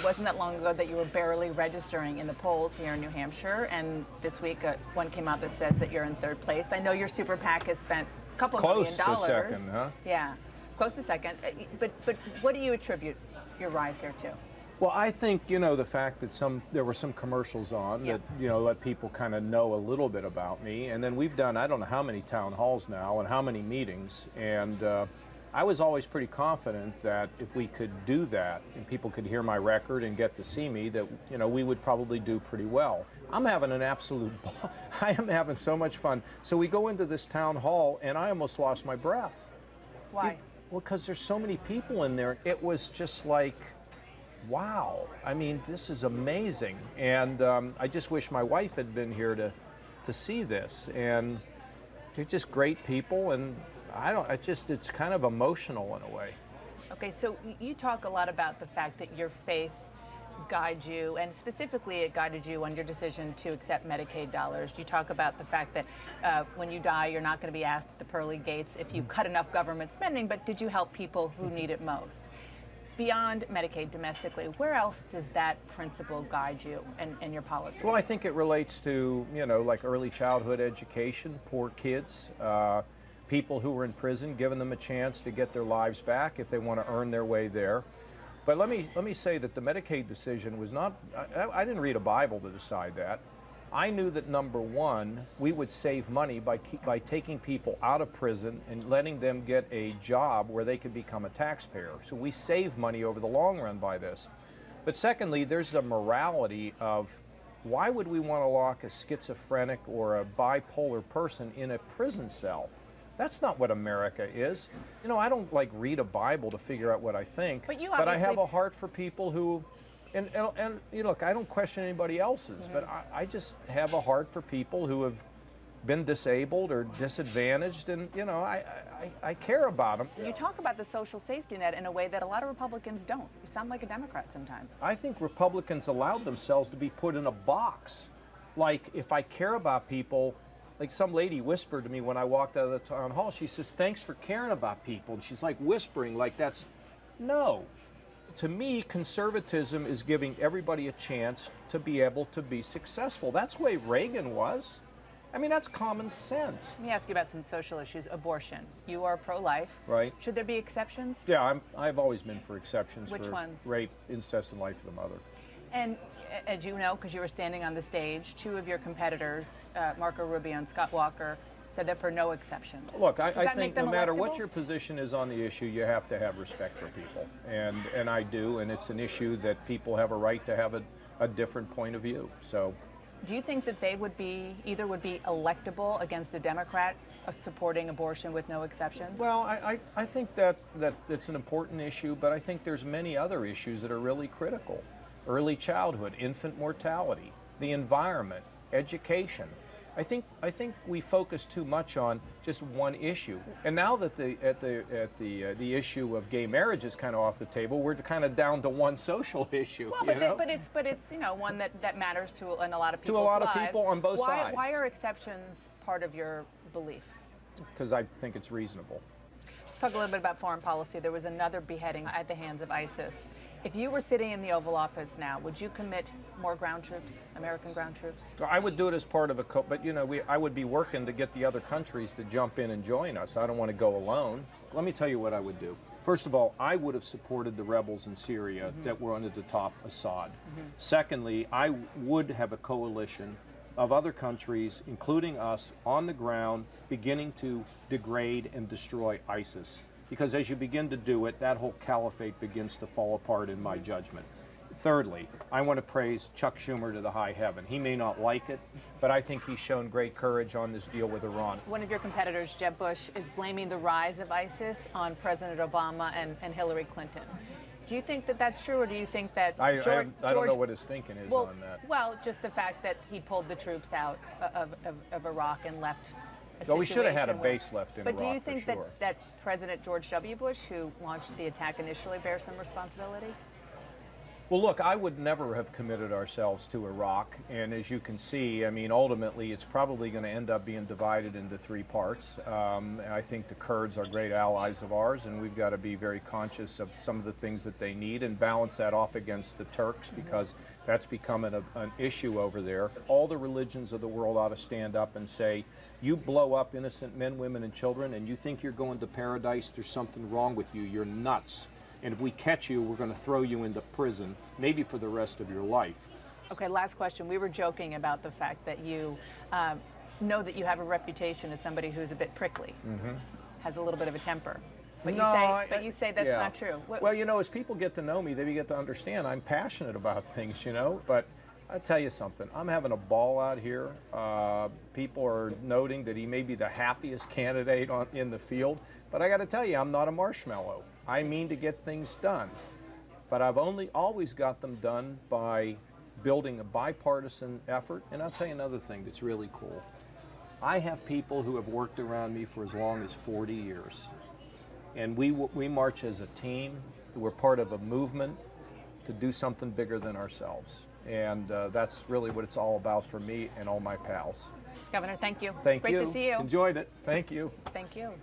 wasn't that long ago that you were barely registering in the polls here in New Hampshire, and this week one came out that says that you're in third place. I know your super PAC has spent a couple of $1 million. Close to second, huh? Yeah, close to second. But what do you attribute your rise here to? Well, I think, the fact that there were some commercials on that, let people kind of know a little bit about me. And then we've done, I don't know how many town halls now and how many meetings. And I was always pretty confident that if we could do that and people could hear my record and get to see me, that, we would probably do pretty well. I'm having an absolute ball. I am having so much fun. So we go into this town hall and I almost lost my breath. Why? Well, because there's so many people in there. It was just like, wow, I mean, this is amazing. And I just wish my wife had been here to see this. And they're just great people, and it's kind of emotional in a way. Okay, so you talk a lot about the fact that your faith guides you, and specifically it guided you on your decision to accept Medicaid dollars. You talk about the fact that when you die, you're not going to be asked at the pearly gates if you cut enough government spending, but did you help people who need it most? Beyond Medicaid domestically, where else does that principle guide you and your policy? Well, I think it relates to, like early childhood education, poor kids, people who were in prison, giving them a chance to get their lives back if they want to earn their way there. But let me say that the Medicaid decision was not, I didn't read a Bible to decide that. I knew that, number one, we would save money by taking people out of prison and letting them get a job where they could become a taxpayer. So we save money over the long run by this. But secondly, there's a morality of why would we want to lock a schizophrenic or a bipolar person in a prison cell? That's not what America is. I don't read a Bible to figure out what I think, but I have a heart for people who, and look, I don't question anybody else's, but I just have a heart for people who have been disabled or disadvantaged, and I care about them. You talk about the social safety net in a way that a lot of Republicans don't. You sound like a Democrat sometimes. I think Republicans allowed themselves to be put in a box. Like, if I care about people, like some lady whispered to me when I walked out of the town hall, she says, "Thanks for caring about people." And she's like whispering, like that's, no. To me, conservatism is giving everybody a chance to be able to be successful. That's the way Reagan was. I mean, that's common sense. Let me ask you about some social issues. Abortion. You are pro-life. Right. Should there be exceptions? Yeah, I've always been for exceptions. Which for ones? Rape, incest, and life of the mother. And as you know, because you were standing on the stage, two of your competitors, Marco Rubio and Scott Walker, said that for no exceptions. Look, I think no matter what your position is on the issue, you have to have respect for people. And I do, and it's an issue that people have a right to have a different point of view. So, do you think that they would be electable against a Democrat supporting abortion with no exceptions? Well, I think that it's an important issue, but I think there's many other issues that are really critical. Early childhood, infant mortality, the environment, education. I think we focus too much on just one issue, and now that the issue of gay marriage is kind of off the table, we're kind of down to one social issue. Well, but it's one that matters to a lot of people. To a lot of people on both sides. Why are exceptions part of your belief? Because I think it's reasonable. Let's talk a little bit about foreign policy. There was another beheading at the hands of ISIS. If you were sitting in the Oval Office now, would you commit more ground troops, American ground troops? I would do it as part of a but I would be working to get the other countries to jump in and join us. I don't want to go alone. Let me tell you what I would do. First of all, I would have supported the rebels in Syria that were under the top Assad. Secondly, I would have a coalition of other countries, including us, on the ground, beginning to degrade and destroy ISIS. Because as you begin to do it, that whole caliphate begins to fall apart in my judgment. Thirdly, I want to praise Chuck Schumer to the high heaven. He may not like it, but I think he's shown great courage on this deal with Iran. One of your competitors, Jeb Bush, is blaming the rise of ISIS on President Obama and Hillary Clinton. Do you think that that's true, or do you think that I don't know what his thinking is on that. Well, just the fact that he pulled the troops out of Iraq and left. Well, we should have had a base left in Iraq. But do you think that President George W. Bush, who launched the attack initially, bears some responsibility? Well, look, I would never have committed ourselves to Iraq. And as you can see, I mean, ultimately, it's probably going to end up being divided into three parts. I think the Kurds are great allies of ours, and we've got to be very conscious of some of the things that they need and balance that off against the Turks, because that's becoming an issue over there. All the religions of the world ought to stand up and say, you blow up innocent men, women, and children, and you think you're going to paradise, there's something wrong with you. You're nuts. And if we catch you, we're going to throw you into prison, maybe for the rest of your life. Okay, last question. We were joking about the fact that you know that you have a reputation as somebody who's a bit prickly, has a little bit of a temper. But you say that's yeah. not true. Well, you know, as people get to know me, they get to understand I'm passionate about things, you know. But I'll tell you something. I'm having a ball out here. People are noting that he may be the happiest candidate in the field. But I got to tell you, I'm not a marshmallow. I mean to get things done. But I've always got them done by building a bipartisan effort. And I'll tell you another thing that's really cool. I have people who have worked around me for as long as 40 years. And we march as a team. We're part of a movement to do something bigger than ourselves. And that's really what it's all about for me and all my pals. Governor, thank you. Thank you. Great to see you. Enjoyed it. Thank you. Thank you.